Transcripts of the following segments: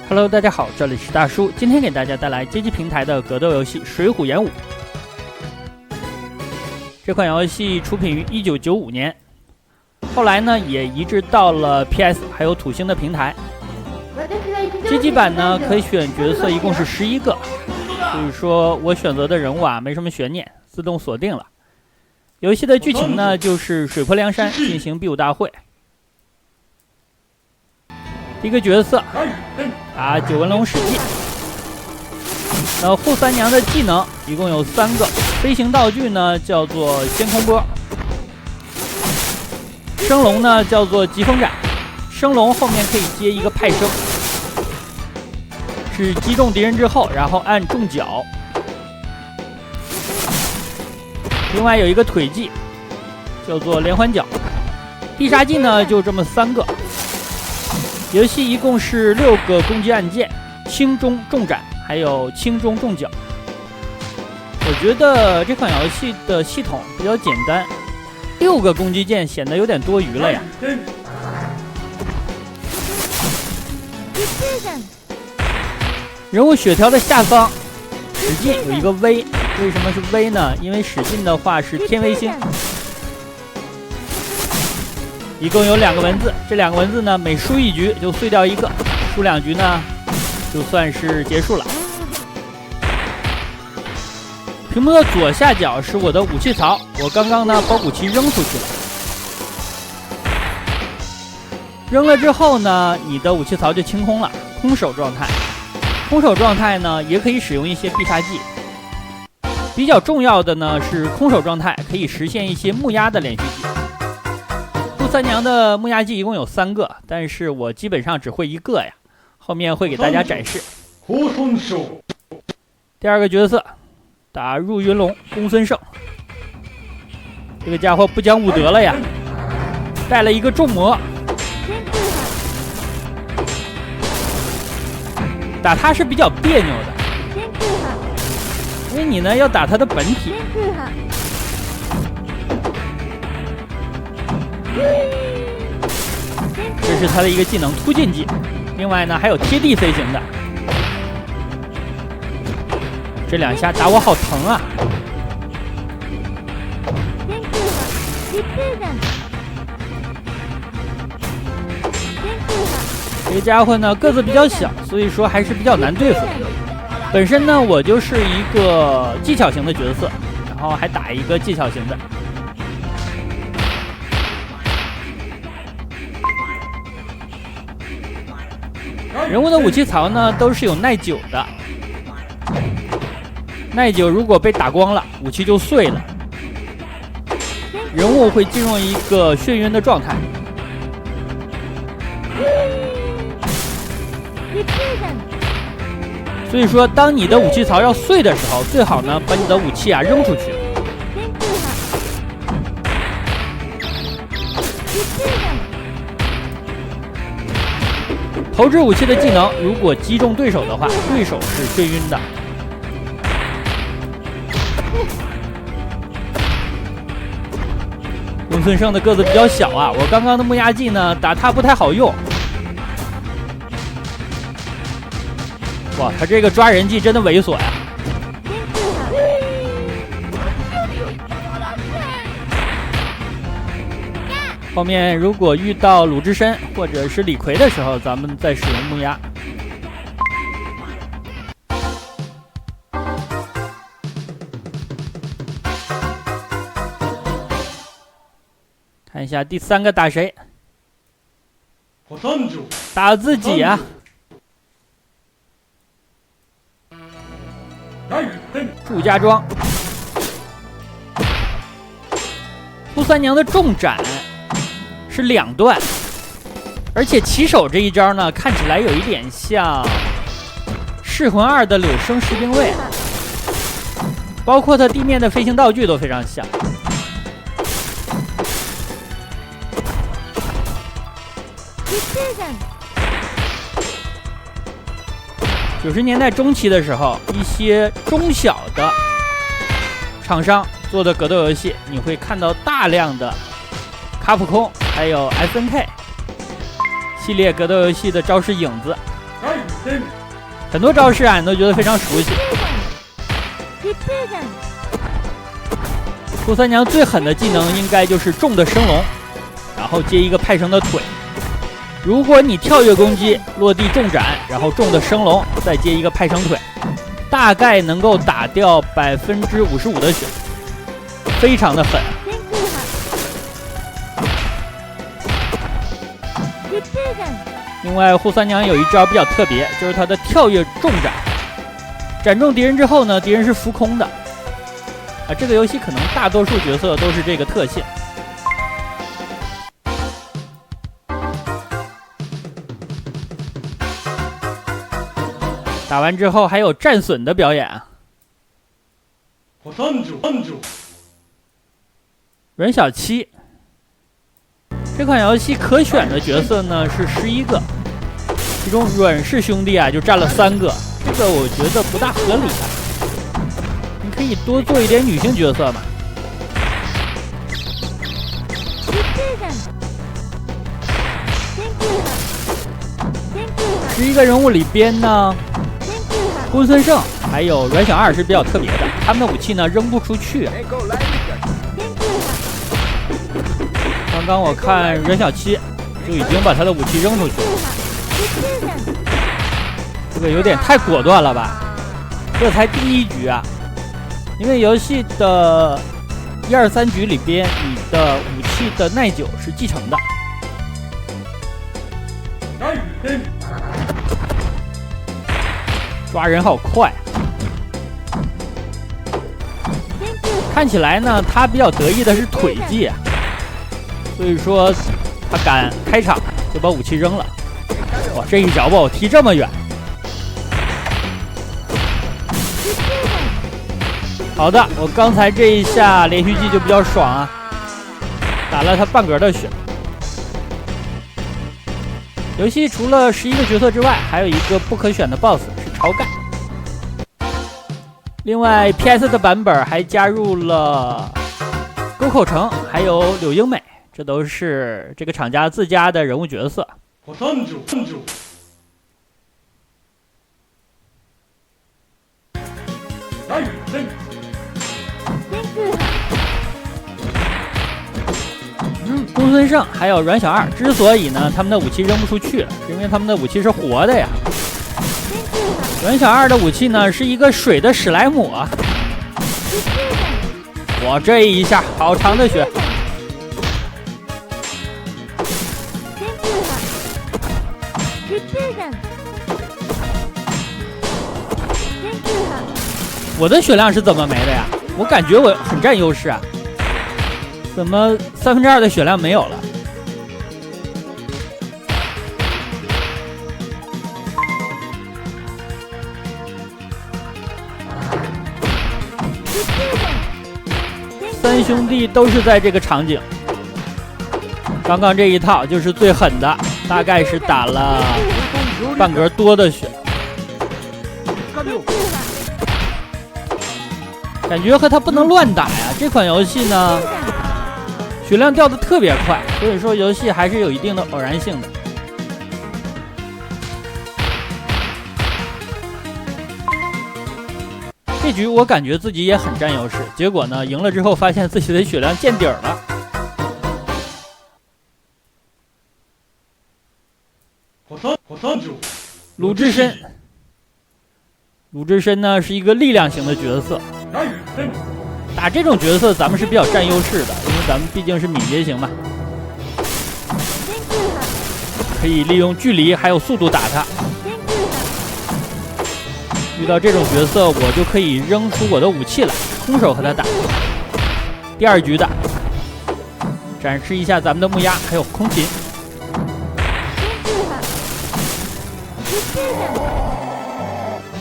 Hello， 大家好，这里是大叔，今天给大家带来街机平台的格斗游戏《水浒演武》。这款游戏出品于1995年，后来呢也移植到了 PS 还有土星的平台。街机版呢可以选角色，一共是11个，所以说我选择的人物啊没什么悬念，自动锁定了。游戏的剧情呢就是水泊梁山进行比武大会。第一个角色打九纹龙史记。扈三娘的技能一共有3个，飞行道具呢叫做先空波，升龙呢叫做疾风斩，升龙后面可以接一个派生，是击中敌人之后然后按中脚。另外有一个腿技叫做连环脚，必杀技呢就这么3个。游戏一共是6个攻击按键，轻中重斩还有轻中重脚。我觉得这款游戏的系统比较简单，6个攻击键显得有点多余了呀。人物血条的下方史进有一个 V， 为什么是 V 呢？因为史进的话是天微星。一共有2个文字，这2个文字呢每输1局就碎掉1个，输2局呢就算是结束了。屏幕的左下角是我的武器槽，我刚刚呢把武器扔出去了。扔了之后呢，你的武器槽就清空了，空手状态。空手状态呢也可以使用一些必杀技。比较重要的呢是空手状态可以实现一些木压的连续技。扈三娘的木压技一共有3个，但是我基本上只会1个呀，后面会给大家展示。第2个角色打入云龙公孙胜，这个家伙不讲武德了呀，带了一个重魔，打他是比较别扭的，因为你呢要打他的本体。这是他的一个技能突进技，另外呢还有贴地飞行的。这2下打我好疼啊！这个家伙呢个子比较小，所以说还是比较难对付。本身呢我就是一个技巧型的角色，然后还打一个技巧型的。人物的武器槽呢都是有耐久的，耐久如果被打光了，武器就碎了，人物会进入一个眩晕的状态。所以说当你的武器槽要碎的时候，最好呢把你的武器啊扔出去。投掷武器的技能如果击中对手的话，对手是眩晕的。公孙胜的个子比较小啊，我刚刚的木压技呢打他不太好用。哇，他这个抓人技真的猥琐呀。后面如果遇到鲁智深或者是李逵的时候，咱们再使用木压。看一下第3个打谁？打自己啊！祝家庄。扈三娘的重斩是2段，而且起手这一招呢看起来有一点像噬魂2的柳生士兵卫，包括它地面的飞行道具都非常像。90年代中期的时候，一些中小的厂商做的格斗游戏，你会看到大量的卡普空还有 SNK 系列格斗游戏的招式影子。很多招式啊，你都觉得非常熟悉。扈三娘最狠的技能应该就是重的升龙，然后接一个派生的腿。如果你跳跃攻击，落地重斩，然后重的升龙，再接一个派生腿，大概能够打掉55%的血，非常的狠。另外，扈三娘有一招比较特别，就是她的跳跃重斩，斩中敌人之后呢，敌人是浮空的。这个游戏可能大多数角色都是这个特性。打完之后还有战损的表演啊！阮小七这款游戏可选的角色呢是11个，其中阮氏兄弟啊就占了3个，这个我觉得不大合理啊。你可以多做一点女性角色嘛。11个人物里边呢，公孙胜还有阮小二是比较特别的，他们的武器呢扔不出去。刚刚我看阮小七就已经把他的武器扔出去了，这个有点太果断了吧？这才第1局啊！因为游戏的1、2、3局里边，你的武器的耐久是继承的。抓人好快，看起来呢，他比较得意的是腿技啊，所以说他敢开场就把武器扔了。哇，这一脚把我踢这么远！好的，我刚才这一下连续技就比较爽啊，打了他半格的血。游戏除了11个角色之外，还有一个不可选的 BOSS 是晁盖。另外 PS 的版本还加入了沟口城还有柳英美，这都是这个厂家自家的人物角色。公孙胜还有阮小二之所以呢他们的武器扔不出去，是因为他们的武器是活的呀。阮小二的武器呢是一个水的史莱姆啊！哇，这一下好长的血！我的血量是怎么没的呀？我感觉我很占优势啊，怎么2/3的血量没有了？3兄弟都是在这个场景，刚刚这一套就是最狠的，大概是打了半格多的血。感觉和他不能乱打呀，这款游戏呢血量掉的特别快，所以说游戏还是有一定的偶然性的。这局我感觉自己也很占优势，结果呢赢了之后发现自己的血量见底儿了。鲁智深，鲁智深呢是一个力量型的角色，打这种角色咱们是比较占优势的，因为咱们毕竟是敏捷型嘛，可以利用距离还有速度打他。遇到这种角色我就可以扔出我的武器来，空手和他打。第2局的展示一下咱们的木鸭还有空琴。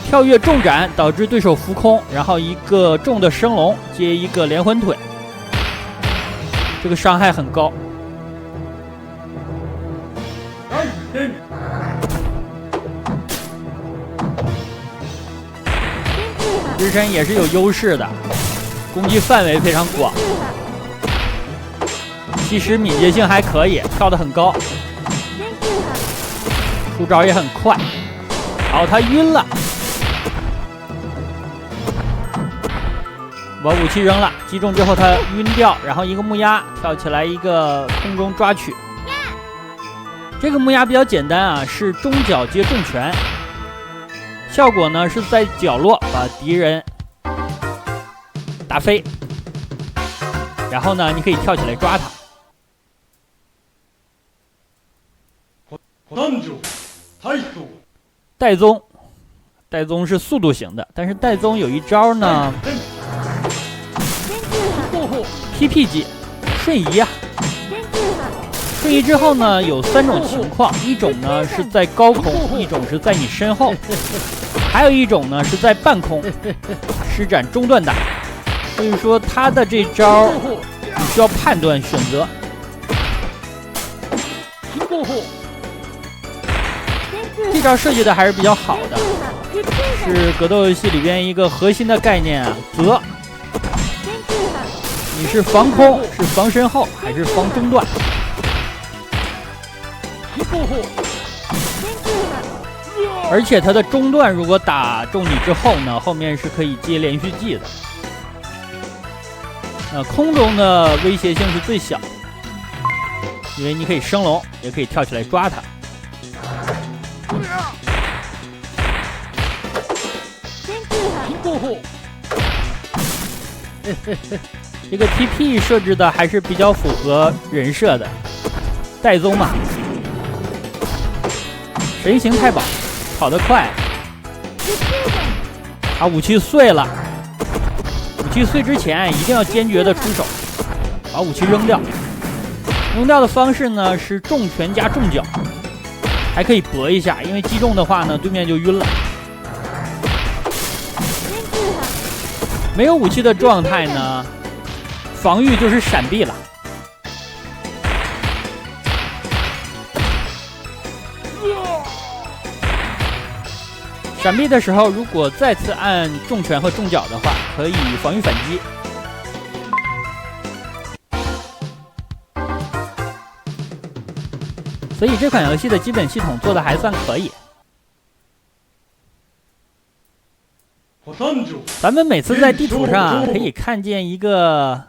跳跃重斩导致对手浮空，然后一个重的升龙接一个连环腿，这个伤害很高。智深也是有优势的，攻击范围非常广，其实敏捷性还可以，跳得很高，出招也很快。好，他晕了。把武器扔了，击中之后他晕掉，然后一个木鸭跳起来，一个空中抓取。这个木鸭比较简单啊，是中脚接重拳，效果呢是在角落把敌人打飞，然后呢你可以跳起来抓他。戴宗是速度型的，但是戴宗有一招呢。TP 技瞬移啊！瞬移之后呢，有3种情况，一种呢是在高空，一种是在你身后，还有一种呢是在半空施展中段打。所以说他的这招你需要判断选择。这招设计的还是比较好的，是格斗游戏里边一个核心的概念啊，择。你是防空，是防身后，还是防中段？而且它的中段如果打中你之后呢，后面是可以接连续技的。空中的威胁性是最小，因为你可以升龙，也可以跳起来抓它。这个 TP 设置的还是比较符合人设的，戴宗嘛，神行太保，跑得快，把武器碎了。武器碎之前一定要坚决的出手，把武器扔掉。扔掉的方式呢是重拳加重脚，还可以搏一下，因为击中的话呢，对面就晕了。没有武器的状态呢，防御就是闪避了。闪避的时候，如果再次按重拳和重脚的话，可以防御反击。所以这款游戏的基本系统做的还算可以。咱们每次在地图上啊，可以看见一个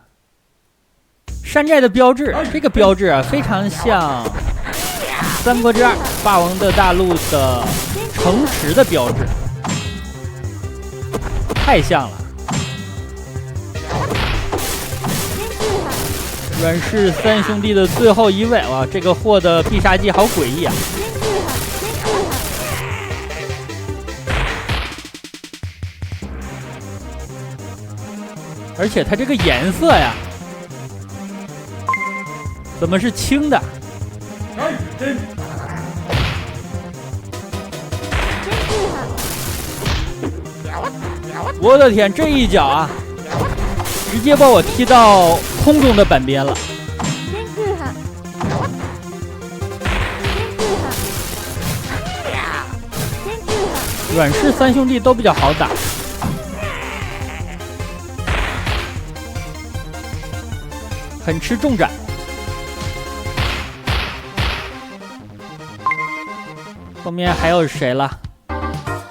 山寨的标志，这个标志啊非常像《三国志2：霸王的大陆》的城池的标志，太像了。阮氏三兄弟的最后一位，哇，这个货的必杀技好诡异啊！而且它这个颜色呀，怎么是青的？我的天，这一脚啊，直接把我踢到空中的板边了。阮氏三兄弟都比较好打。很吃重斩，后面还有谁了？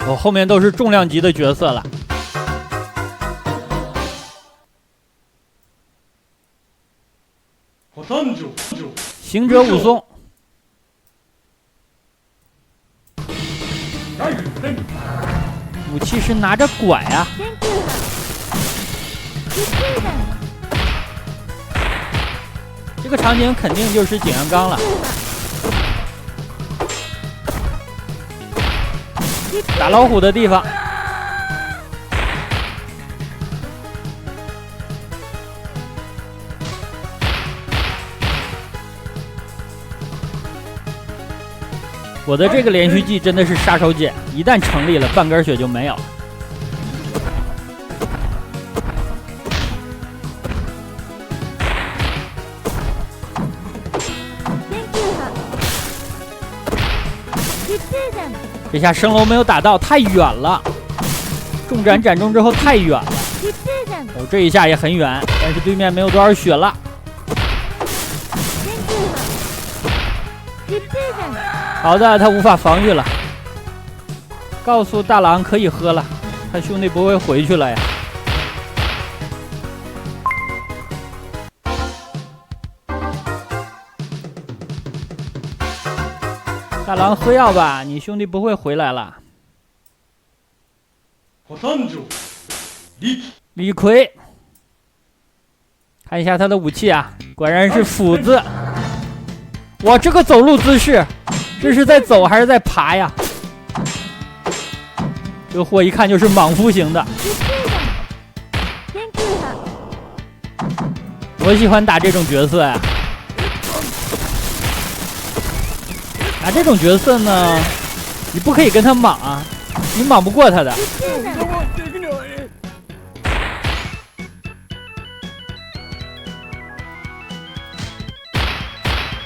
哦，后面都是重量级的角色了。行者武松，武器是拿着拐啊。这个场景肯定就是景阳冈了。打老虎的地方。我的这个连续技真的是杀手锏，一旦成立了，半根血就没有了。这下升龙没有打到，太远了。重斩斩中之后太远了。哦，这一下也很远，但是对面没有多少血了。好的，他无法防御了。告诉大郎可以喝了，他兄弟不会回去了呀。大郎喝药吧，你兄弟不会回来了。李逵，看一下他的武器啊，果然是斧子。哇，这个走路姿势，这是在走还是在爬呀？这个货一看就是莽夫型的。我喜欢打这种角色呀。打这种角色呢，你不可以跟他莽啊，你莽不过他的。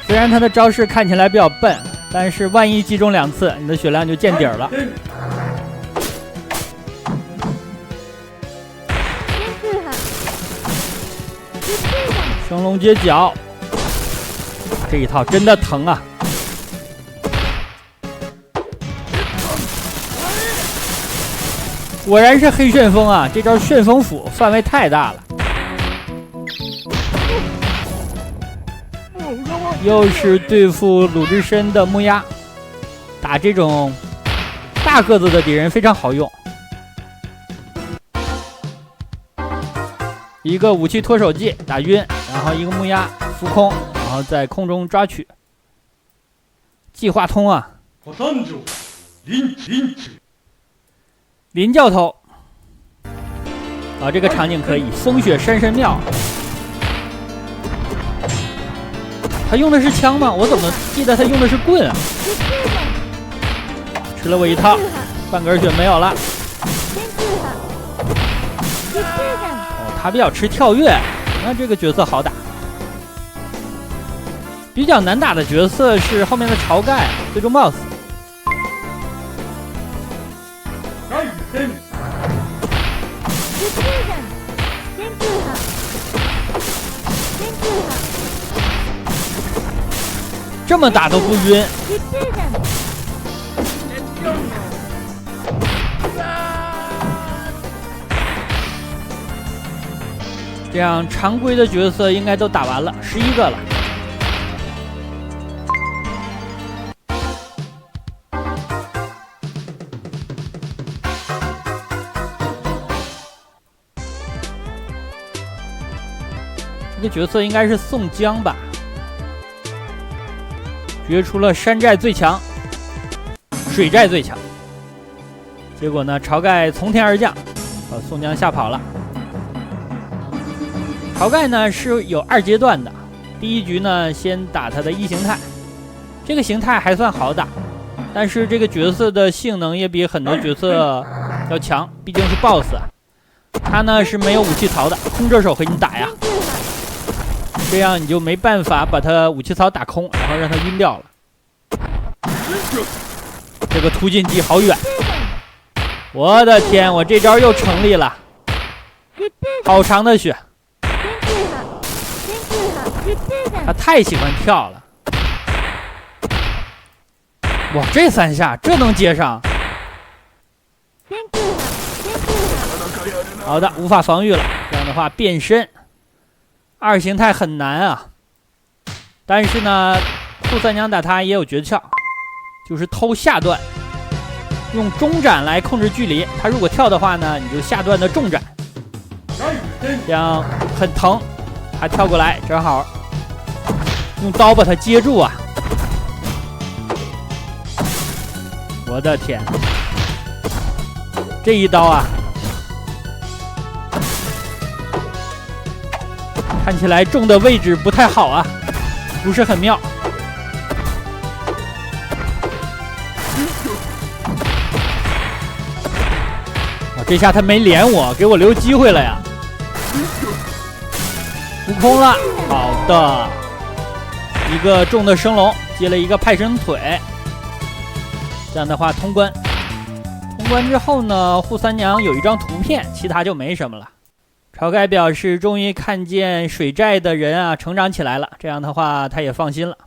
虽然他的招式看起来比较笨，但是万一击中2次，你的血量就见底儿了。升龙接脚，这一套真的疼啊！果然是黑旋风啊！这招旋风斧范围太大了。又是对付鲁智深的木鸭，打这种大个子的敌人非常好用。一个武器脱手技打晕，然后一个木鸭浮空，然后在空中抓取。计划通啊！林教头啊，这个场景可以。风雪山神庙，他用的是枪吗？我怎么记得他用的是棍啊？吃了我一套，半根血没有了。哦，他比较吃跳跃，那这个角色好打。比较难打的角色是后面的晁盖，最终 BOSS。这么打都不晕，这样常规的角色应该都打完了，11个了。这个角色应该是宋江吧？决出了山寨最强，水寨最强。结果呢，晁盖从天而降，把宋江吓跑了。晁盖呢是有2阶段的，第一局呢先打他的1形态，这个形态还算好打，但是这个角色的性能也比很多角色要强，毕竟是 BOSS 啊。他呢是没有武器槽的，空着手和你打呀。这样你就没办法把他武器槽打空，然后让他晕掉了。这个突进技好远，我的天，我这招又成立了，好长的血，他太喜欢跳了。哇，这3下这能接上？好的，无法防御了，这样的话变身。2形态很难啊，但是呢，扈三娘打他也有诀窍，就是偷下段，用中斩来控制距离。他如果跳的话呢，你就下段的重斩，这样很疼。他跳过来，正好用刀把他接住啊！我的天，这一刀啊！看起来中的位置不太好啊，不是很妙。这下他没连我，给我留机会了呀。浮空了，好的，一个重的升龙，接了一个派生腿，这样的话通关。通关之后呢，扈三娘有一张图片，其他就没什么了。晁盖表示终于看见水寨的人啊成长起来了，这样的话他也放心了。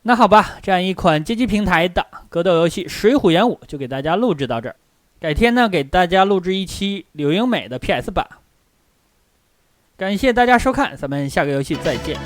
那好吧，这样一款街机平台的格斗游戏《水浒演武》就给大家录制到这儿。改天呢，给大家录制一期柳英美的 PS 版。感谢大家收看，咱们下个游戏再见。